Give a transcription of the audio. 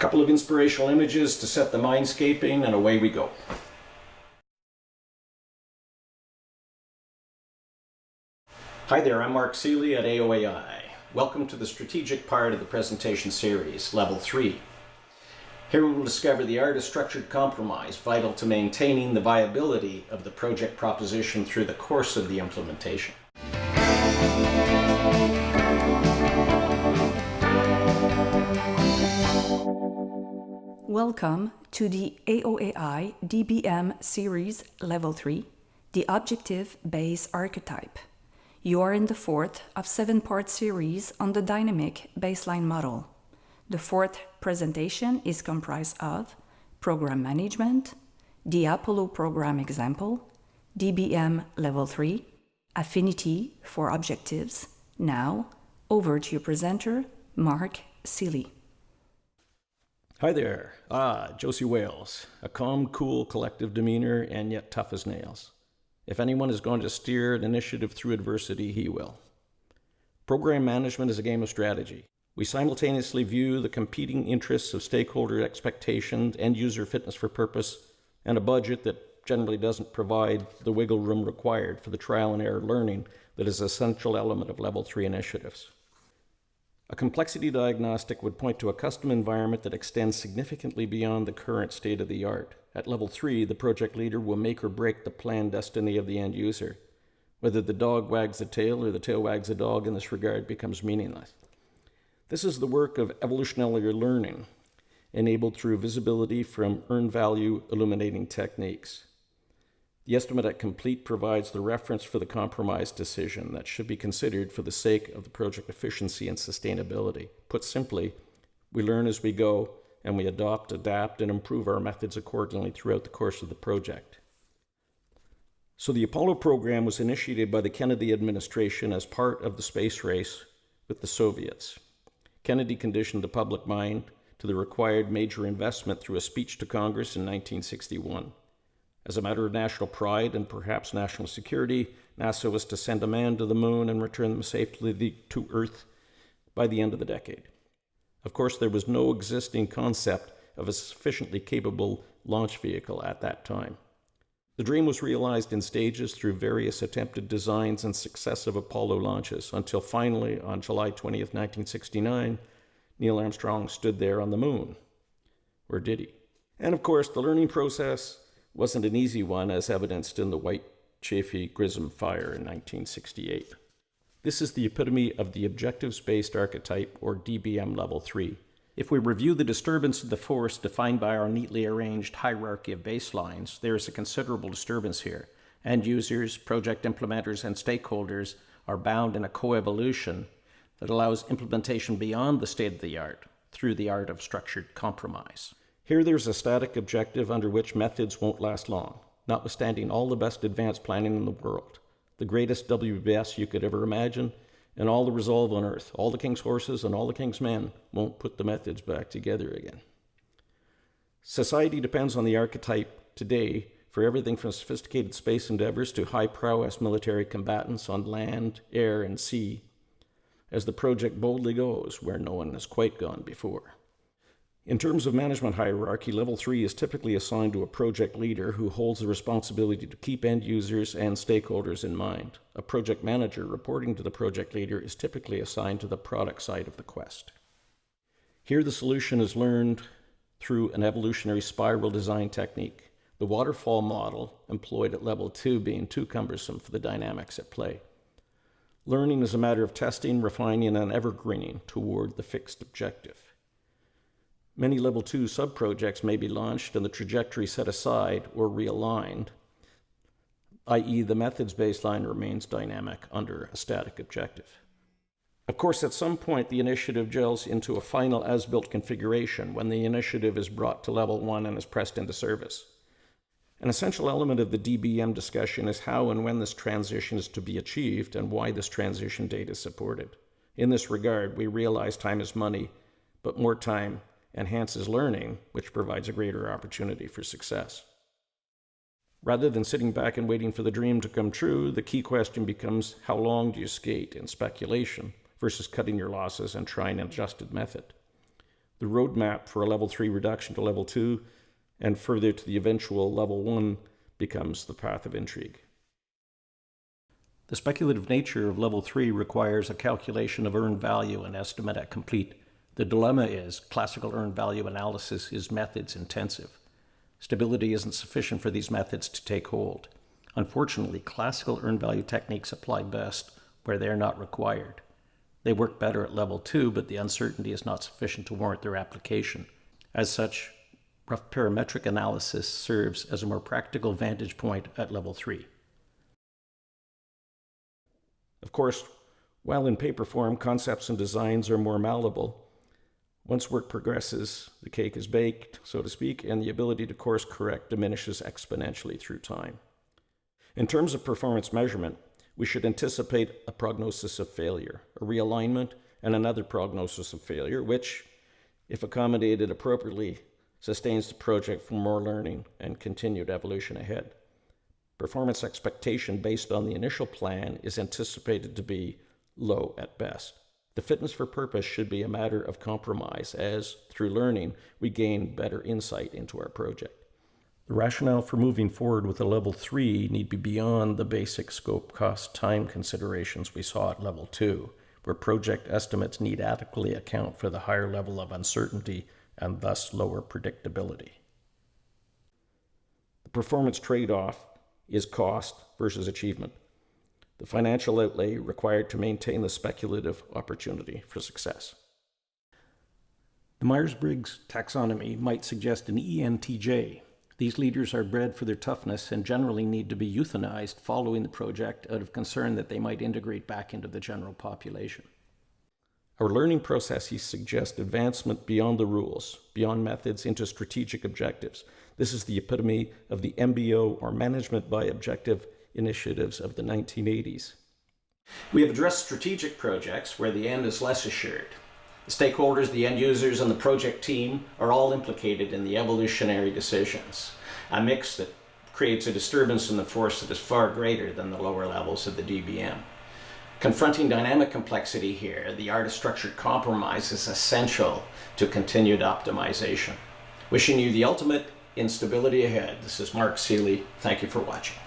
Couple of inspirational images to set the mindscaping, and away we go. Hi there, I'm Mark Seeley at AOAI. Welcome to the strategic part of the presentation series, Level 3. Here we will discover the art of structured compromise, vital to maintaining the viability of the project proposition through the course of the implementation. Welcome to the AOAI DBM Series Level 3, the Objective-Based Archetype. You are in the fourth of 7-part series on the Dynamic Baseline Model. The fourth presentation is comprised of Program Management, the Apollo Program Example, DBM Level 3, Affinity for Objectives. Now, over to your presenter, Mark Seeley. Hi there. Josie Wales. A calm, cool, collective demeanor, and yet tough as nails. If anyone is going to steer an initiative through adversity, he will. Program management is a game of strategy. We simultaneously view the competing interests of stakeholder expectations, end-user fitness for purpose, and a budget that generally doesn't provide the wiggle room required for the trial and error learning that is an essential element of Level 3 initiatives. A complexity diagnostic would point to a custom environment that extends significantly beyond the current state of the art. At Level 3, the project leader will make or break the planned destiny of the end user. Whether the dog wags the tail or the tail wags the dog in this regard becomes meaningless. This is the work of evolutionary learning, enabled through visibility from earned value illuminating techniques. The estimate at complete provides the reference for the compromise decision that should be considered for the sake of the project efficiency and sustainability. Put simply, we learn as we go, and we adopt, adapt, and improve our methods accordingly throughout the course of the project. So the Apollo program was initiated by the Kennedy administration as part of the space race with the Soviets. Kennedy conditioned the public mind to the required major investment through a speech to Congress in 1961. As a matter of national pride and perhaps national security, NASA was to send a man to the moon and return them safely to Earth by the end of the decade. Of course, there was no existing concept of a sufficiently capable launch vehicle at that time. The dream was realized in stages through various attempted designs and successive Apollo launches, until finally, on July 20th, 1969, Neil Armstrong stood there on the moon. Or did he? And of course, the learning process wasn't an easy one, as evidenced in the White Chaffee Grissom fire in 1968. This is the epitome of the objectives-based archetype, or DBM Level 3. If we review the disturbance of the force defined by our neatly arranged hierarchy of baselines, there is a considerable disturbance here. End users, project implementers, and stakeholders are bound in a coevolution that allows implementation beyond the state of the art through the art of structured compromise. Here there's a static objective under which methods won't last long, notwithstanding all the best advanced planning in the world, the greatest WBS you could ever imagine, and all the resolve on earth. All the king's horses and all the king's men won't put the methods back together again. Society depends on the archetype today for everything from sophisticated space endeavors to high prowess military combatants on land, air, and sea, as the project boldly goes where no one has quite gone before. In terms of management hierarchy, Level 3 is typically assigned to a project leader who holds the responsibility to keep end users and stakeholders in mind. A project manager reporting to the project leader is typically assigned to the product side of the quest. Here the solution is learned through an evolutionary spiral design technique, the waterfall model employed at Level 2 being too cumbersome for the dynamics at play. Learning is a matter of testing, refining, and evergreening toward the fixed objective. Many Level 2 sub-projects may be launched and the trajectory set aside or realigned, i.e. the methods baseline remains dynamic under a static objective. Of course, at some point the initiative gels into a final as-built configuration when the initiative is brought to Level 1 and is pressed into service. An essential element of the DBM discussion is how and when this transition is to be achieved and why this transition date is supported. In this regard, we realize time is money, but more time enhances learning, which provides a greater opportunity for success. Rather than sitting back and waiting for the dream to come true, the key question becomes, how long do you skate in speculation versus cutting your losses and trying an adjusted method? the roadmap for a level 3 reduction to level 2 and further to the eventual level 1 becomes the path of intrigue. The speculative nature of level 3 requires a calculation of earned value and estimate at complete. The dilemma is classical earned value analysis is methods intensive. Stability isn't sufficient for these methods to take hold. Unfortunately, classical earned value techniques apply best where they are not required. They work better at level 2, but the uncertainty is not sufficient to warrant their application. As such, rough parametric analysis serves as a more practical vantage point at level 3. Of course, while in paper form, concepts and designs are more malleable. Once work progresses, the cake is baked, so to speak, and the ability to course correct diminishes exponentially through time. In terms of performance measurement, we should anticipate a prognosis of failure, a realignment, and another prognosis of failure, which, if accommodated appropriately, sustains the project for more learning and continued evolution ahead. Performance expectation based on the initial plan is anticipated to be low at best. The fitness for purpose should be a matter of compromise as, through learning, we gain better insight into our project. The rationale for moving forward with a level 3 need be beyond the basic scope, cost, time considerations we saw at level 2, where project estimates need adequately account for the higher level of uncertainty and thus lower predictability. The performance trade-off is cost versus achievement, the financial outlay required to maintain the speculative opportunity for success. The Myers-Briggs taxonomy might suggest an ENTJ. These leaders are bred for their toughness and generally need to be euthanized following the project out of concern that they might integrate back into the general population. Our learning processes suggest advancement beyond the rules, beyond methods, into strategic objectives. This is the epitome of the MBO, or Management by Objective, initiatives of the 1980s. We have addressed strategic projects where the end is less assured. The stakeholders, the end users, and the project team are all implicated in the evolutionary decisions, a mix that creates a disturbance in the force that is far greater than the lower levels of the DBM. Confronting dynamic complexity here, the art of structured compromise is essential to continued optimization. Wishing you the ultimate in stability ahead. This is Mark Seeley. Thank you for watching.